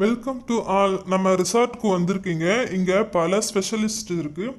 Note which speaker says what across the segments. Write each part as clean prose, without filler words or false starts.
Speaker 1: Welcome to all. நம்ம ரிசார்ட்க்கு வந்திருக்கீங்க. இங்கே பல ஸ்பெஷலிஸ்ட் இருக்குது.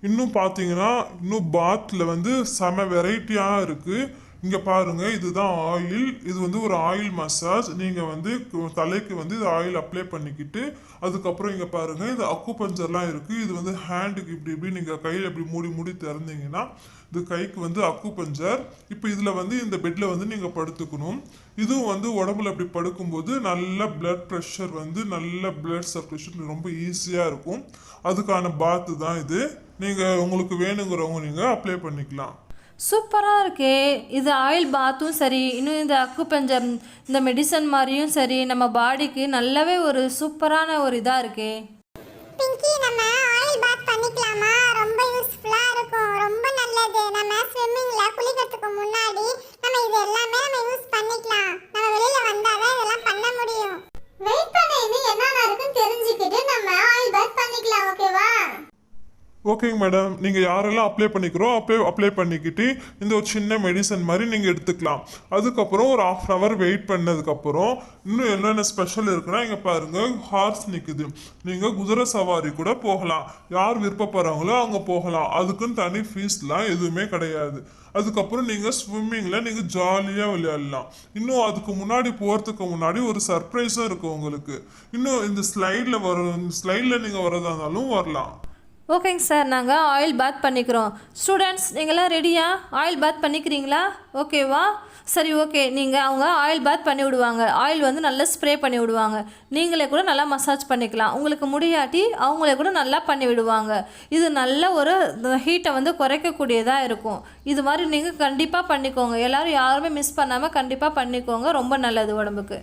Speaker 1: இன்னும் பார்த்தீங்கன்னா இன்னும் பாத்தில் வந்து செம வெரைட்டியாக இருக்குது. இங்கே பாருங்கள், இதுதான் ஆயில். இது வந்து ஒரு ஆயில் மசாஜ். நீங்கள் வந்து தலைக்கு வந்து இது ஆயில் அப்ளை பண்ணிக்கிட்டு அதுக்கப்புறம் இங்கே பாருங்கள், இது அக்குபஞ்சர்லாம் இருக்குது. இது வந்து ஹேண்டுக்கு இப்படி இப்படி நீங்கள் கையில் இப்படி மூடி மூடி திறந்தீங்கன்னா இது கைக்கு வந்து அக்குபஞ்சர். இப்போ இதில் வந்து இந்த பெட்டில் வந்து நீங்கள் படுத்துக்கணும். இதுவும் வந்து உடம்புல அப்படி படுக்கும்போது நல்ல பிளட் ப்ரெஷர் வந்து நல்ல பிளட் சர்க்குலேஷன் ரொம்ப ஈஸியாக இருக்கும். அதுக்கான பாத்து தான் இது. நீங்கள் உங்களுக்கு வேணுங்கிறவங்க நீங்கள் அப்ளை பண்ணிக்கலாம்.
Speaker 2: சூப்பராக இருக்கே இது. ஆயில் பாத்தும் சரி, இன்னும் இந்த அக்குபஞ்சர் இந்த மெடிசன் மாதிரியும் சரி, நம்ம பாடிக்கு நல்லாவே ஒரு சூப்பரான ஒரு இதாக இருக்கே.
Speaker 3: பிங்கி, நம்ம ஆயில் பாத் பண்ணிக்கலாமா? ரொம்ப யூஸ்ஃபுல்லா இருக்கும், ரொம்ப நல்லது. நம்ம ஸ்விம்மிங்ல குளிக்கிறதுக்கு முன்னாடி நம்ம இது எல்லாமே நம்ம யூஸ் பண்ணிக்கலாம். நம்ம வெளியில வந்தாதான் இதெல்லாம் பண்ண முடியும். வெயிட் பண்ண, இன்னும் என்னென்ன இருக்குன்னு தெரிஞ்சுக்கிட்டு நம்ம ஆயில் பாத் பண்ணிக்கலாம். ஓகேவா?
Speaker 1: ஓகேங்க மேடம், நீங்கள் யாரெல்லாம் அப்ளை பண்ணிக்கிட்டு இந்த ஒரு சின்ன மெடிசன் மாதிரி நீங்கள் எடுத்துக்கலாம். அதுக்கப்புறம் ஒரு 1/2 hour வெயிட் பண்ணதுக்கப்புறம் இன்னும் என்னென்ன ஸ்பெஷல் இருக்குன்னா, இங்கே பாருங்கள், ஹார்ஸ் நிற்குது. நீங்கள் குதிரை சவாரி கூட போகலாம். யார் விருப்பப்படுறாங்களோ அவங்க போகலாம். அதுக்குன்னு தனி ஃபீஸ்லாம் எதுவுமே கிடையாது. அதுக்கப்புறம் நீங்கள் ஸ்விம்மிங்கில் நீங்கள் ஜாலியாக விளையாடலாம். இன்னும் அதுக்கு முன்னாடி போகிறதுக்கு முன்னாடி ஒரு சர்ப்ரைஸும் இருக்குது உங்களுக்கு. இன்னும் இந்த ஸ்லைடில் நீங்கள் வரதா இருந்தாலும் வரலாம்.
Speaker 2: ஓகேங்க சார், நாங்கள் ஆயில் பாத் பண்ணிக்கிறோம். ஸ்டூடெண்ட்ஸ், நீங்களாம் ரெடியா? ஆயில் பாத் பண்ணிக்கிறீங்களா? ஓகேவா? சரி, ஓகே. அவங்க ஆயில் பாத் பண்ணி விடுவாங்க. ஆயில் வந்து நல்லா ஸ்ப்ரே பண்ணி விடுவாங்க. நீங்களே கூட நல்லா மசாஜ் பண்ணிக்கலாம். உங்களுக்கு முடியாட்டி அவங்களே கூட நல்லா பண்ணி விடுவாங்க. இது நல்ல ஒரு ஹீட்டை வந்து குறைக்கக்கூடியதாக இருக்கும். இது மாதிரி நீங்கள் கண்டிப்பாக பண்ணிக்கோங்க. எல்லோரும் யாருமே மிஸ் பண்ணாமல் கண்டிப்பாக பண்ணிக்கோங்க. ரொம்ப நல்லது உடம்புக்கு.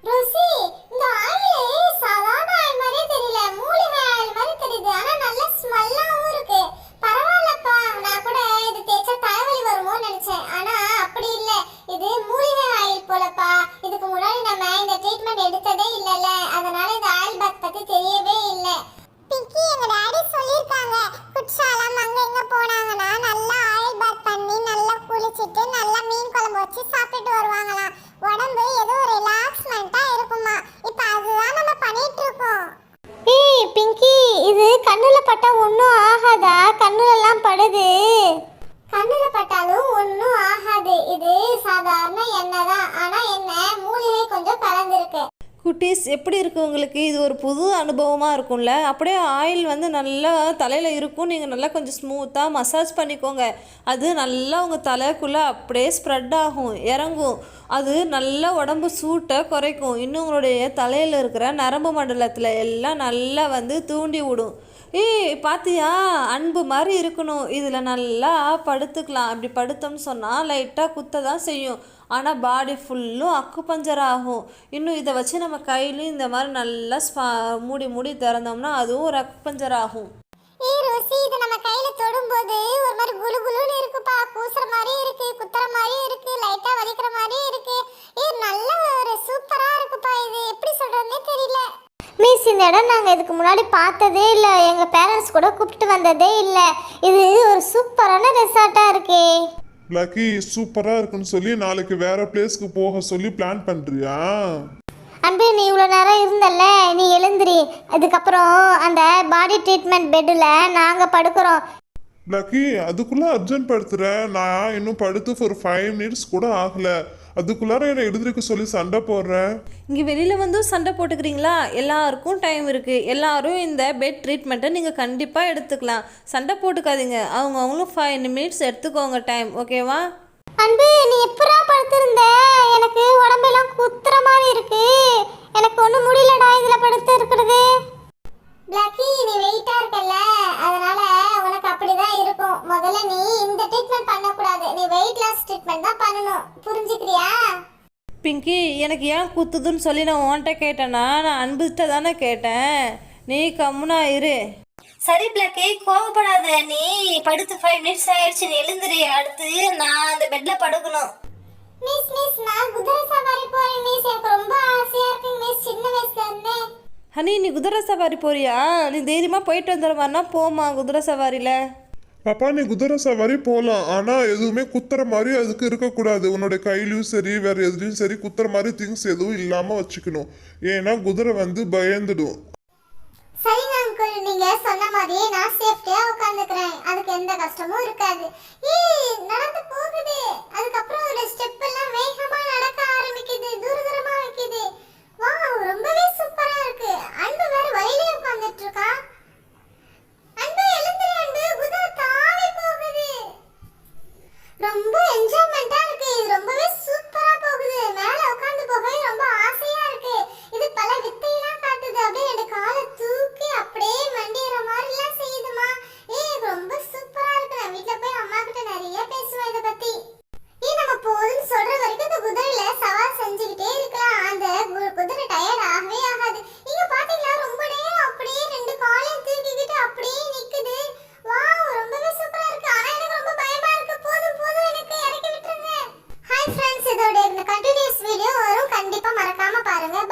Speaker 3: ரோசி, இந்த ஆயில் சாதாரண ஆயில் மாதிரி தெரியல, மூலிகை ஆயில் மாதிரி தெரியுது. ஆனா நல்ல ஸ்மெல்லாவும் இருக்கு. பரவாயில்லப்பா, நான் கூட இது தேய்ச்சா தலைவலி வருமோ நினைச்சேன். ஆனா அப்படி இல்ல, இது மூலிகை ஆயில் போலப்பா. இதுக்கு முன்னாடி நம்ம இந்த ட்ரீட்மெண்ட் எடுத்ததே இல்லல, அதனால இந்த ஆயில் பாத் பத்தி தெரியவே இல்ல. பிங்கி, எங்க டாடி சொல்லிருக்காங்க, குற்றாலம் அங்க இங்க போனாங்கன்னா நல்லா ஆயில் பாத் பண்ணி நல்லா குளிச்சிட்டு நல்லா மீன் குழம்பு வச்சு சாப்பிட்டு வருவாங்களாம். உடம்பு ஏதோ ரிலாக்ஸ்மெண்டா இருக்குமா. இப்ப அதுதான் நம்ம பண்ணிட்டு இருக்கோம். ஏய் பிங்கி, இது கண்ணுல பட்டா ஒண்ணும் ஆகாதா? கண்ணுலலாம் படுது. கண்ணுல பட்டாலும் ஒண்ணும் ஆகாது. இது சாதாரண எண்ணெய் தான். ஆனா என்ன மூலிகை கொஞ்சம் கலந்துருக்கு.
Speaker 2: குட்டீஸ், எப்படி இருக்குது உங்களுக்கு? இது ஒரு புது அனுபவமாக இருக்கும்ல. அப்படியே ஆயில் வந்து நல்லா தலையில் இருக்கும். நீங்கள் நல்லா கொஞ்சம் ஸ்மூத்தாக மசாஜ் பண்ணிக்கோங்க. அது நல்லா உங்கள் தலைக்குள்ளே அப்படியே ஸ்ப்ரெட் ஆகும், இறங்கும். அது நல்லா உடம்பு சூட்டை குறைக்கும். இன்னும் உங்களுடைய தலையில் இருக்கிற நரம்பு மண்டலத்தில் எல்லாம் நல்லா வந்து தூண்டி விடும். பார்த்தியா, அன்பு மாதிரி இருக்கணும். இதில் நல்லா படுத்துக்கலாம். அப்படி படுத்தோம்னு சொன்னால் லைட்டாக குத்த தான் செய்யும், ஆனால் பாடி ஃபுல்லும் அக்குபஞ்சர் ஆகும். இன்னும் இதை வச்சு நம்ம கையிலையும் இந்த மாதிரி நல்லா மூடி மூடி திறந்தோம்னா அதுவும் ஒரு அக்குபஞ்சர் ஆகும்.
Speaker 3: ரோசி, இது நம்ம கையில தொடும்போது ஒரு மாதிரி குளு குளுன்னு இருக்குப்பா. கூசுற மாதிரி இருக்கு, குத்துற மாதிரி இருக்கு, லைட்டா வலிக்கிற மாதிரி இருக்கு. நல்ல ஒரு சூப்பரா இருக்குப்பா. இது எப்படி சொல்றதுன்னே தெரியல. மிஸ், இந்த இடம் நாங்கள் இதுக்கு முன்னாடி பார்த்ததே இல்லை. எங்கள் பேரண்ட்ஸ் கூட கூப்பிட்டு வந்ததே இல்லை. இது ஒரு சூப்பரான ரெசார்ட்டாக இருக்கே.
Speaker 1: லக்கி, சூப்பராக இருக்குன்னு சொல்லி நாளைக்கு வேற பிளேஸ்க்கு போக சொல்லி பிளான் பண்ணுறியா?
Speaker 3: அன்பு, நீ இவ்வளோ நேரம் இருந்தல்ல, நீ எழுந்திரி. அதுக்கப்புறம் அந்த பாடி ட்ரீட்மெண்ட் பெட்டில் நாங்கள் படுக்கிறோம்.
Speaker 1: லக்கி, அதுக்குள்ளே அர்ஜென்ட் படுத்துற. நான் இன்னும் படுத்து ஒரு 5 minutes கூட ஆகலை. அதுக்குள்ளார என்னை எழுந்திருக்க சொல்லி சண்டை போடுறேன்.
Speaker 2: இங்கே வெளியில் வந்து சண்டை போட்டுக்கிறீங்களா? எல்லாருக்கும் டைம் இருக்குது. எல்லாரும் இந்த பெட் ட்ரீட்மெண்ட்டை நீங்கள் கண்டிப்பாக எடுத்துக்கலாம். சண்டை போட்டுக்காதீங்க. அவங்களும் 5 minutes எடுத்துக்கோங்க டைம். ஓகேவா?
Speaker 3: அன்பு, நீ எப்படா படுத்திருந்த? எனக்கு உடம்பெல்லாம் குத்துற மாதிரி இருக்கு. எனக்கு ஒன்றும் முடியலடா இதில் படுத்து இருக்கிறது. பிளாக்கி, நீ வெயிட்டா இருக்கல்ல, அதனால உனக்கு அப்படிதான் இருக்கும். முதல்ல நீ இந்த ட்ரீட்மெண்ட் பண்ணக்கூடாது. நீ வெயிட் லாஸ் ட்ரீட்மெண்ட் தான் பண்ணணும். புரிஞ்சுக்கிறியா?
Speaker 2: பிங்கி, எனக்கு ஏன் குத்துதுன்னு சொல்லி நான் உன்கிட்ட கேட்டேன்னா, நான் அன்புகிட்ட தானே கேட்டேன். நீ கம்முனா இரு.
Speaker 4: சரி பிளாக்கே, கோவப்படாத. நீ படுத்து 5 minutes ஆயிடுச்சு. நீ எழுந்துரு. அடுத்து நான் அந்த பெட்ல படுக்கணும்.
Speaker 3: மிஸ், நான் குதிரை சவாரி போறேன் மிஸ். எனக்கு ரொம்ப ஆசையா இருக்கு மிஸ், சின்ன வயசுல இருந்தே.
Speaker 2: ஹனி, நீ குதிரை சவாரி போறியா? நீ தைரியமாக போயிட்டு வந்துடுற மாதிரினா போமா குதிரை சவாரியில்.
Speaker 1: பாப்பா நீ குதிரை சவாரி போகலாம் ஆனால் எதுவுமே குத்துற மாதிரி அதுக்கு இருக்கக்கூடாது. உன்னோட கையிலையும் சரி வேற எதுலையும் சரி குத்துற மாதிரி திங்ஸ் எதுவும் இல்லாமல் வச்சுக்கணும். ஏன்னா குதிரை வந்து பயந்துடும்.
Speaker 3: சரிங்க அங்கிள், நீங்க சொன்ன மாதிரியே நான் சேஃப்டியா உட்காந்துக்கிறேன். அதுக்கு எந்த கஷ்டமும் இருக்காது. நடந்து போகுது. அதுக்கப்புறம் ஒரு ஸ்டெப் எல்லாம் வேகமா நடக்க ஆரம்பிக்குது. தூரமா வைக்குது. வாவ், ரொம்பவே சூப்பரா இருக்கு. அன்பு வேற வழியிலே உட்கார்ந்துட்டு இருக்கா. அன்பு எழுந்திரு அன்பு, குதிரை தாவி போகுது. ரொம்ப என்ஜாய்மெண்டா இருக்கு. இது ரொம்பவே சூப்பரா போகுது. மேல உட்கார்ந்து போகவே ரொம்ப ஆசையா இருக்கு. இது பல வித்தையெல்லாம் காட்டுது. அப்படியே ரெண்டு காலை தூக்கி அப்படியே மண்டிற மாதிரி எல்லாம் செய்யுதுமா. ரொம்ப சூப்பரா இருக்கு. நான் வீட்ல போய் அம்மா கிட்ட நிறைய பேசுவேன் இத பத்தி. நம்ம போதுன்னு சொல்ற வரைக்கும் இந்த குதிரையில சவாரி செஞ்சுக்கிட்டே இருக்கலாம். அந்த குதிரை டயர்ட் ஆகவே ஆகாது. நீங்க பாத்தீங்களா, ரொம்ப நேரம் அப்படியே ரெண்டு காலையும் தூக்கிக்கிட்டு அப்படியே நிக்குது. வாவ், ரொம்பவே சூப்பரா இருக்கு. ஆனா எனக்கு ரொம்ப பயமா இருக்கு. போதும் போதும், எனக்கு இறக்கி விட்டுருங்க. ஹாய் ஃப்ரெண்ட்ஸ், இதோட இந்த கண்டினியூஸ் வீடியோ வரும். கண்டிப்பா மறக்காம பாருங்க.